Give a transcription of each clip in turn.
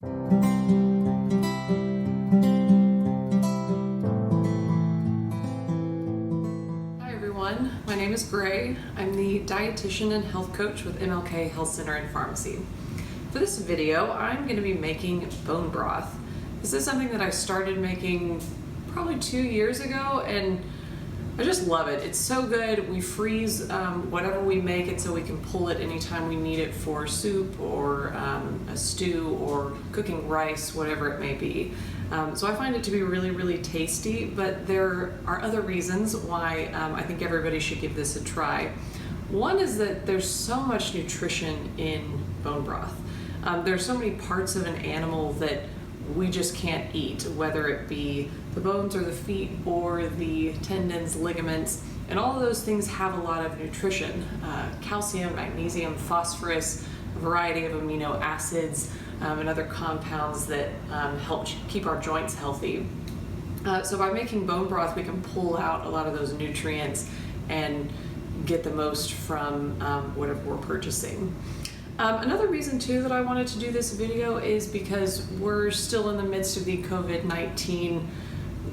Hi everyone, my name is Gray. I'm the dietitian and health coach with MLK Health Center and Pharmacy. For this video, I'm going to be making bone broth. This is something that I started making probably 2 years ago, and I just love it. It's so good. We freeze whatever we make it so we can pull it anytime we need it for soup or a stew or cooking rice, whatever it may be. So I find it to be really, really tasty, but there are other reasons why I think everybody should give this a try. One is that there's so much nutrition in bone broth. There's so many parts of an animal that we just can't eat, whether it be the bones or the feet or the tendons, ligaments, and all of those things have a lot of nutrition. Calcium, magnesium, phosphorus, a variety of amino acids, and other compounds that help keep our joints healthy. So by making bone broth, we can pull out a lot of those nutrients and get the most from whatever we're purchasing. Another reason too that I wanted to do this video is because we're still in the midst of the COVID-19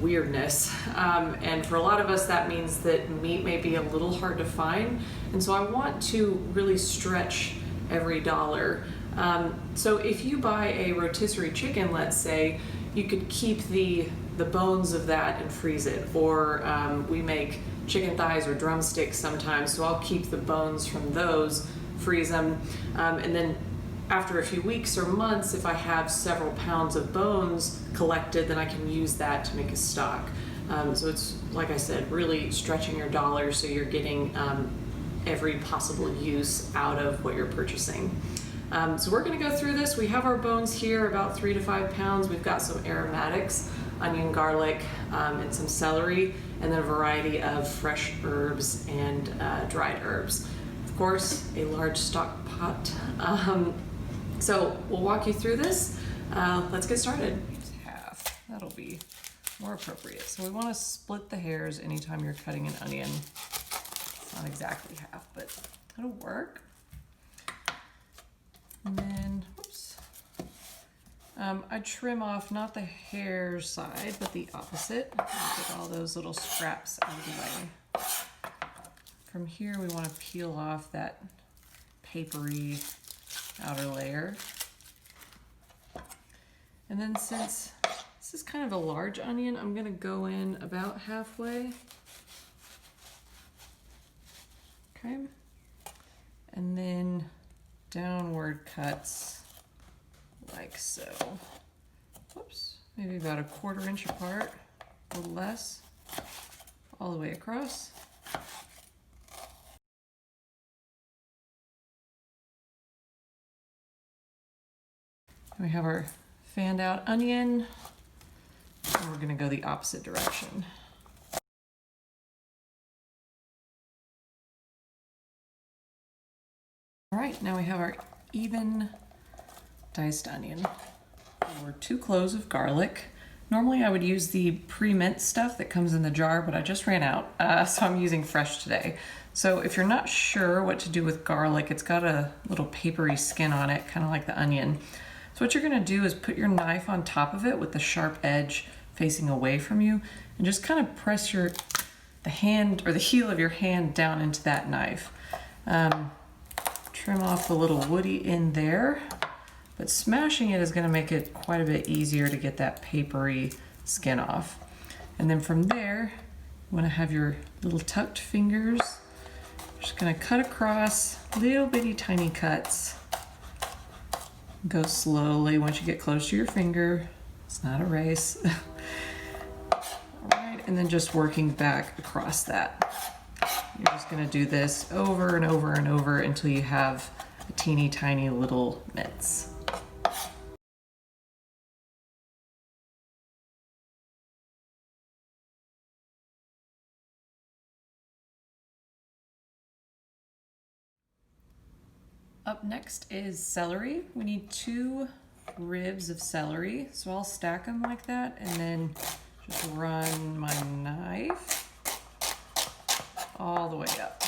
weirdness, and for a lot of us that means that meat may be a little hard to find, and so I want to really stretch every dollar. So if you buy a rotisserie chicken, let's say, you could keep the bones of that and freeze it, or we make chicken thighs or drumsticks sometimes, so I'll keep the bones from those, freeze them, and then after a few weeks or months, if I have several pounds of bones collected, then I can use that to make a stock. So it's, like I said, really stretching your dollar so you're getting every possible use out of what you're purchasing. So we're going to go through this. We have our bones here, about 3 to 5 pounds. We've got some aromatics, onion, garlic, and some celery, and then a variety of fresh herbs and dried herbs. Of course, a large stock pot. So we'll walk you through this. Let's get started. Half, that'll be more appropriate. So we want to split the hairs anytime you're cutting an onion. It's not exactly half, but that'll work. And then, oops, I trim off not the hair side, but the opposite. Get all those little scraps out of the way. From here, we want to peel off that papery outer layer. And then since this is kind of a large onion, I'm going to go in about halfway. Okay. And then downward cuts like so. Whoops, maybe about a 1/4 inch apart, a little less, all the way across. We have our fanned out onion, and we're going to go the opposite direction. All right, now we have our even diced onion. Or 2 cloves of garlic. Normally I would use the pre-minced stuff that comes in the jar, but I just ran out, so I'm using fresh today. So if you're not sure what to do with garlic, it's got a little papery skin on it, kind of like the onion. So what you're going to do is put your knife on top of it with the sharp edge facing away from you, and just kind of press the hand or the heel of your hand down into that knife. Trim off the little woody in there, but smashing it is going to make it quite a bit easier to get that papery skin off. And then from there, you want to have your little tucked fingers. Just going to cut across little bitty tiny cuts. Go slowly once you get close to your finger. It's not a race. All right, and then just working back across that. You're just going to do this over and over and over until you have a teeny tiny little mitts. Up next is celery. We need 2 ribs of celery, so I'll stack them like that and then just run my knife all the way up.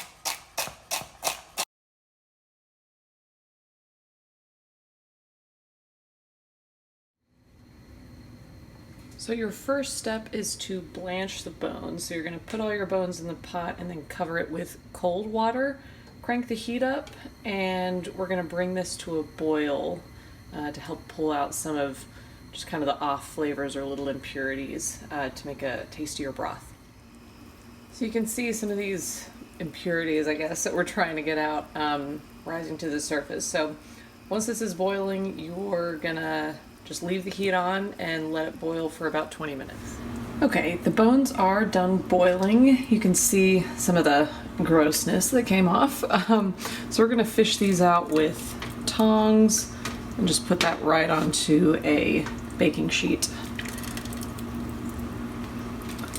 So your first step is to blanch the bones. So you're going to put all your bones in the pot and then cover it with cold water. Crank the heat up, and we're going to bring this to a boil to help pull out some of just kind of the off flavors or little impurities to make a tastier broth. So you can see some of these impurities, I guess, that we're trying to get out rising to the surface. So once this is boiling, you're gonna just leave the heat on and let it boil for about 20 minutes. Okay, the bones are done boiling. You can see some of the grossness that came off. So we're gonna fish these out with tongs and just put that right onto a baking sheet.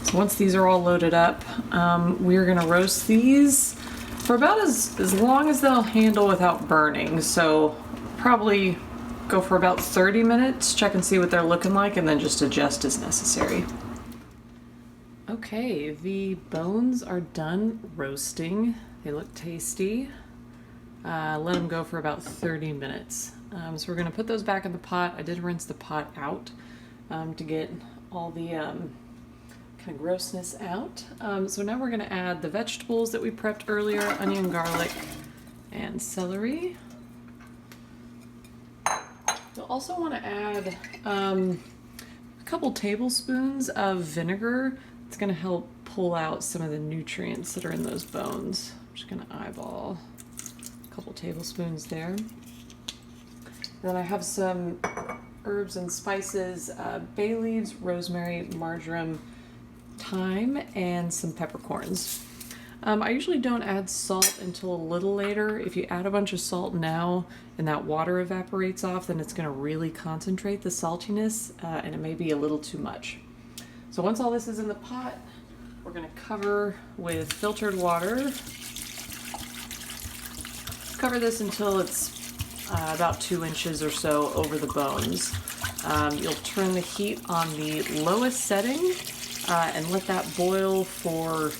So once these are all loaded up, we're gonna roast these for about as long as they'll handle without burning. So probably go for about 30 minutes, check and see what they're looking like, and then just adjust as necessary. Okay, the bones are done roasting. They look tasty. Let them go for about 30 minutes. So we're gonna put those back in the pot. I did rinse the pot out to get all the kind of grossness out. So now we're gonna add the vegetables that we prepped earlier, onion, garlic, and celery. You'll also want to add a couple tablespoons of vinegar. It's going to help pull out some of the nutrients that are in those bones. I'm just going to eyeball a couple tablespoons there. And then I have some herbs and spices, bay leaves, rosemary, marjoram, thyme, and some peppercorns. I usually don't add salt until a little later. If you add a bunch of salt now and that water evaporates off, then it's going to really concentrate the saltiness and it may be a little too much. So once all this is in the pot, we're going to cover with filtered water. Cover this until it's about 2 inches or so over the bones. You'll turn the heat on the lowest setting and let that boil for,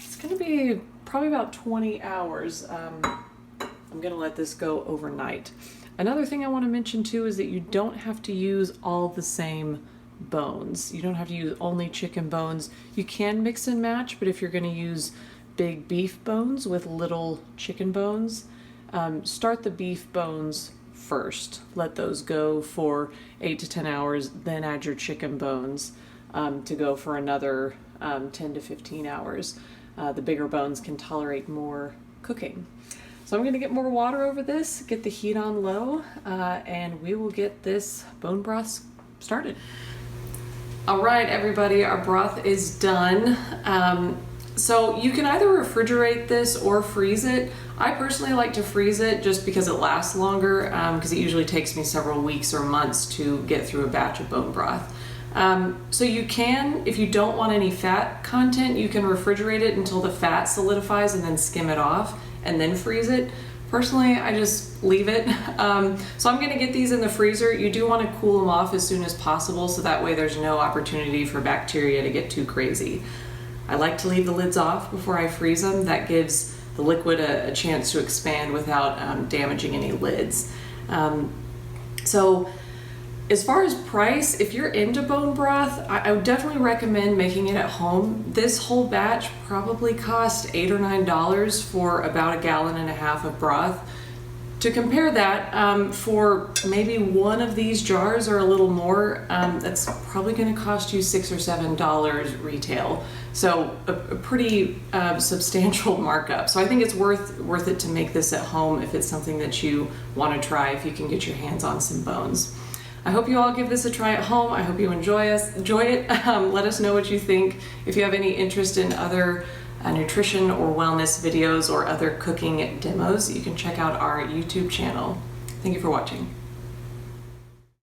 it's going to be probably about 20 hours. I'm going to let this go overnight. Another thing I want to mention too is that you don't have to use all the same bones. You don't have to use only chicken bones. You can mix and match, but if you're going to use big beef bones with little chicken bones, start the beef bones first. Let those go for 8 to 10 hours, then add your chicken bones to go for another 10 to 15 hours. The bigger bones can tolerate more cooking. So I'm going to get more water over this, get the heat on low, and we will get this bone broth started. All right, everybody, our broth is done. So you can either refrigerate this or freeze it. I personally like to freeze it just because it lasts longer, because it usually takes me several weeks or months to get through a batch of bone broth. So you can, if you don't want any fat content, you can refrigerate it until the fat solidifies and then skim it off and then freeze it. Personally, I just leave it. So I'm gonna get these in the freezer. You do wanna cool them off as soon as possible so that way there's no opportunity for bacteria to get too crazy. I like to leave the lids off before I freeze them. That gives the liquid a chance to expand without damaging any lids. So as far as price, if you're into bone broth, I would definitely recommend making it at home. This whole batch probably cost $8 or $9 for about 1.5 gallons of broth. To compare that, for maybe one of these jars or a little more, that's probably going to cost you $6 or $7 retail. So a pretty substantial markup. So I think it's worth it to make this at home if it's something that you want to try, if you can get your hands on some bones. I hope you all give this a try at home. I hope you enjoy it. Let us know what you think. If you have any interest in other nutrition or wellness videos or other cooking demos, you can check out our YouTube channel. Thank you for watching.